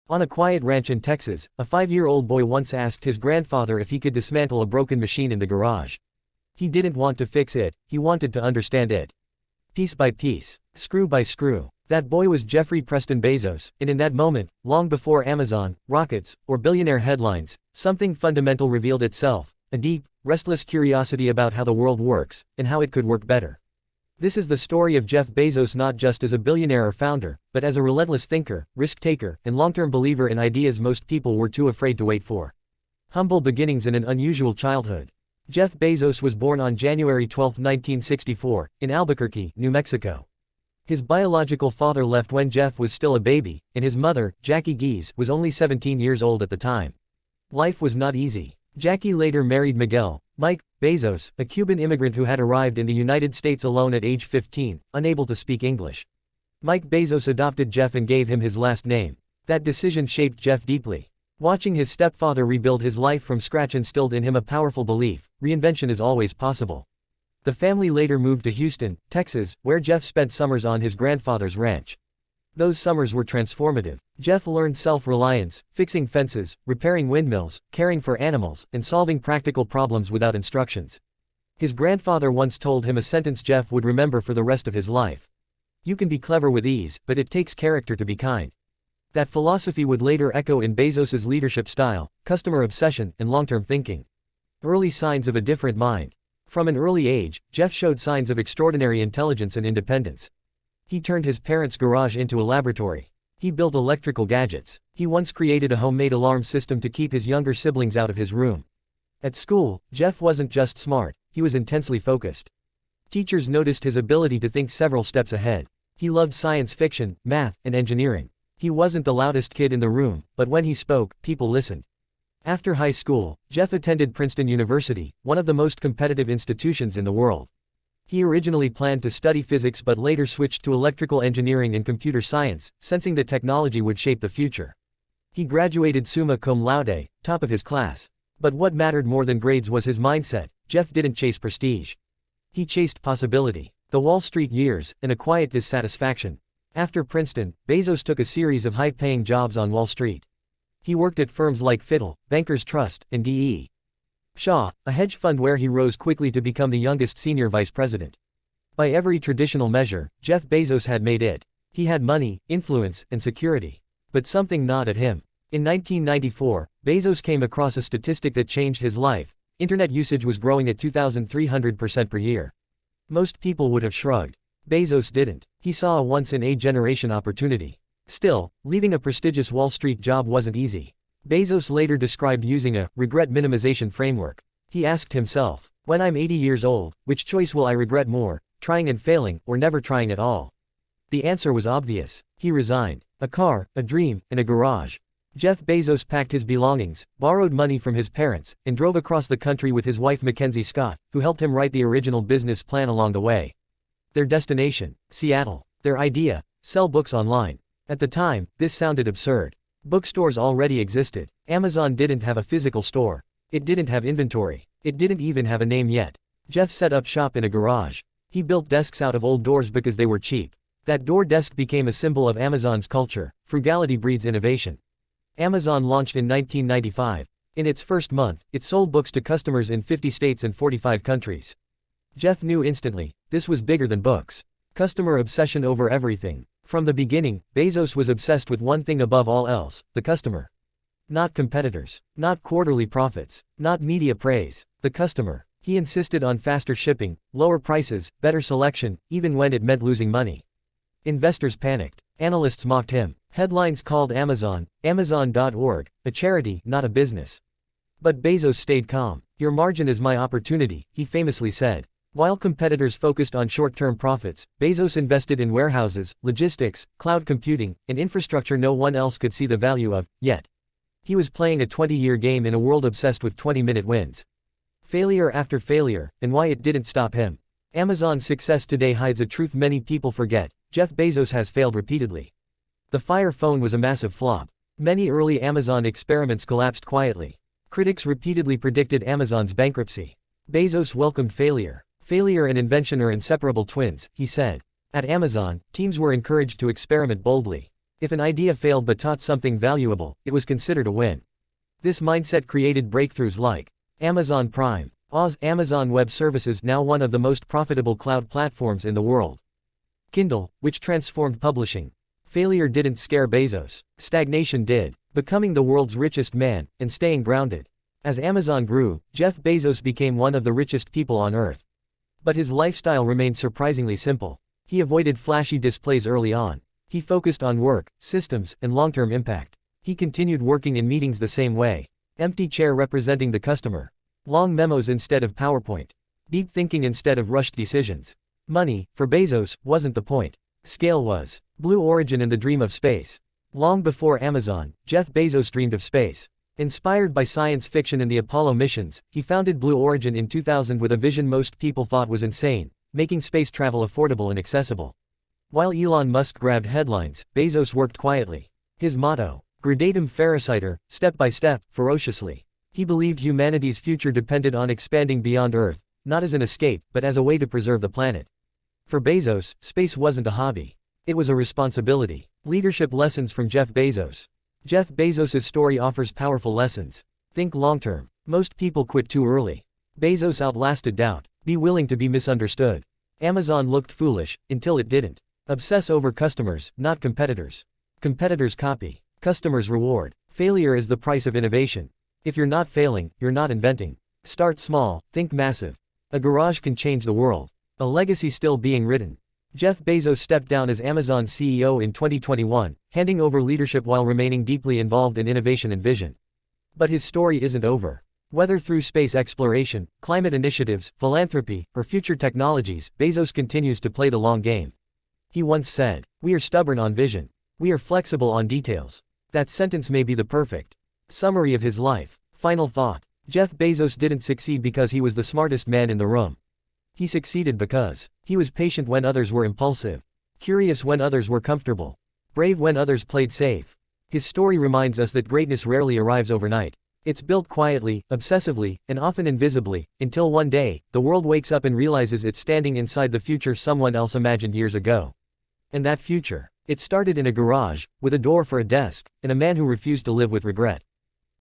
On a quiet ranch in Texas, a 5-year-old boy once asked his grandfather if he could dismantle a broken machine in the garage. He didn't want to fix it, he wanted to understand it. Piece by piece, screw by screw. That boy was Jeffrey Preston Bezos, and in that moment, long before Amazon, rockets, or billionaire headlines, something fundamental revealed itself, a deep, restless curiosity about how the world works, and how it could work better. This is the story of Jeff Bezos, not just as a billionaire or founder, but as a relentless thinker, risk-taker, and long-term believer in ideas most people were too afraid to wait for. Humble beginnings and an unusual childhood. Jeff Bezos was born on January 12, 1964, in Albuquerque, New Mexico. His biological father left when Jeff was still a baby, and his mother, Jackie Geese, was only 17 years old at the time. Life was not easy. Jackie later married Mike Bezos, a Cuban immigrant who had arrived in the United States alone at age 15, unable to speak English. Mike Bezos adopted Jeff and gave him his last name. That decision shaped Jeff deeply. Watching his stepfather rebuild his life from scratch instilled in him a powerful belief: reinvention is always possible. The family later moved to Houston, Texas, where Jeff spent summers on his grandfather's ranch. Those summers were transformative. Jeff learned self-reliance, fixing fences, repairing windmills, caring for animals, and solving practical problems without instructions. His grandfather once told him a sentence Jeff would remember for the rest of his life: "You can be clever with ease, but it takes character to be kind." That philosophy would later echo in Bezos's leadership style, customer obsession, and long-term thinking. Early signs of a different mind. From an early age, Jeff showed signs of extraordinary intelligence and independence. He turned his parents' garage into a laboratory. He built electrical gadgets. He once created a homemade alarm system to keep his younger siblings out of his room. At school, Jeff wasn't just smart, he was intensely focused. Teachers noticed his ability to think several steps ahead. He loved science fiction, math, and engineering. He wasn't the loudest kid in the room, but when he spoke, people listened. After high school, Jeff attended Princeton University, one of the most competitive institutions in the world. He originally planned to study physics but later switched to electrical engineering and computer science, sensing that technology would shape the future. He graduated summa cum laude, top of his class. But what mattered more than grades was his mindset. Jeff didn't chase prestige. He chased possibility. The Wall Street years, and a quiet dissatisfaction. After Princeton, Bezos took a series of high-paying jobs on Wall Street. He worked at firms like Fiddle, Bankers Trust, and D.E. Shaw, a hedge fund where he rose quickly to become the youngest senior vice president. By every traditional measure, Jeff Bezos had made it. He had money, influence, and security. But something gnawed at him. In 1994, Bezos came across a statistic that changed his life. Internet usage was growing at 2,300% per year. Most people would have shrugged. Bezos didn't. He saw a once-in-a-generation opportunity. Still, leaving a prestigious Wall Street job wasn't easy. Bezos later described using a regret minimization framework. He asked himself, "When I'm 80 years old, which choice will I regret more, trying and failing, or never trying at all?" The answer was obvious. He resigned. A car, a dream, and a garage. Jeff Bezos packed his belongings, borrowed money from his parents, and drove across the country with his wife Mackenzie Scott, who helped him write the original business plan along the way. Their destination, Seattle. Their idea, sell books online. At the time, this sounded absurd. Bookstores already existed. Amazon didn't have a physical store. It didn't have inventory. It didn't even have a name yet. Jeff set up shop in a garage. He built desks out of old doors because they were cheap. That door desk became a symbol of Amazon's culture. Frugality breeds innovation. Amazon launched in 1995. In its first month, it sold books to customers in 50 states and 45 countries. Jeff knew instantly, this was bigger than books. Customer obsession over everything. From the beginning, Bezos was obsessed with one thing above all else: the customer. Not competitors. Not quarterly profits. Not media praise. The customer. He insisted on faster shipping, lower prices, better selection, even when it meant losing money. Investors panicked. Analysts mocked him. Headlines called Amazon, Amazon.org, a charity, not a business. But Bezos stayed calm. "Your margin is my opportunity," he famously said. While competitors focused on short-term profits, Bezos invested in warehouses, logistics, cloud computing, and infrastructure no one else could see the value of, yet. He was playing a 20-year game in a world obsessed with 20-minute wins. Failure after failure, and why it didn't stop him. Amazon's success today hides a truth many people forget: Jeff Bezos has failed repeatedly. The Fire Phone was a massive flop. Many early Amazon experiments collapsed quietly. Critics repeatedly predicted Amazon's bankruptcy. Bezos welcomed failure. "Failure and invention are inseparable twins," he said. At Amazon, teams were encouraged to experiment boldly. If an idea failed but taught something valuable, it was considered a win. This mindset created breakthroughs like Amazon Prime, Amazon Web Services, now one of the most profitable cloud platforms in the world. Kindle, which transformed publishing. Failure didn't scare Bezos. Stagnation did, becoming the world's richest man, and staying grounded. As Amazon grew, Jeff Bezos became one of the richest people on earth. But his lifestyle remained surprisingly simple. He avoided flashy displays early on. He focused on work, systems, and long-term impact. He continued working in meetings the same way. Empty chair representing the customer. Long memos instead of PowerPoint. Deep thinking instead of rushed decisions. Money, for Bezos, wasn't the point. Scale was. Blue Origin and the dream of space. Long before Amazon, Jeff Bezos dreamed of space. Inspired by science fiction and the Apollo missions, he founded Blue Origin in 2000 with a vision most people thought was insane, making space travel affordable and accessible. While Elon Musk grabbed headlines, Bezos worked quietly. His motto, Gradatum Ferociter, step by step, ferociously. He believed humanity's future depended on expanding beyond Earth, not as an escape, but as a way to preserve the planet. For Bezos, space wasn't a hobby. It was a responsibility. Leadership lessons from Jeff Bezos. Jeff Bezos' story offers powerful lessons. Think long-term. Most people quit too early. Bezos outlasted doubt. Be willing to be misunderstood. Amazon looked foolish, until it didn't. Obsess over customers, not competitors. Competitors copy. Customers reward. Failure is the price of innovation. If you're not failing, you're not inventing. Start small, think massive. A garage can change the world. A legacy still being written. Jeff Bezos stepped down as Amazon CEO in 2021, handing over leadership while remaining deeply involved in innovation and vision. But his story isn't over. Whether through space exploration, climate initiatives, philanthropy, or future technologies, Bezos continues to play the long game. He once said, "We are stubborn on vision. We are flexible on details." That sentence may be the perfect summary of his life. Final thought. Jeff Bezos didn't succeed because he was the smartest man in the room. He succeeded because he was patient when others were impulsive, curious when others were comfortable, brave when others played safe. His story reminds us that greatness rarely arrives overnight. It's built quietly, obsessively, and often invisibly, until one day, the world wakes up and realizes it's standing inside the future someone else imagined years ago. And that future, it started in a garage, with a door for a desk, and a man who refused to live with regret.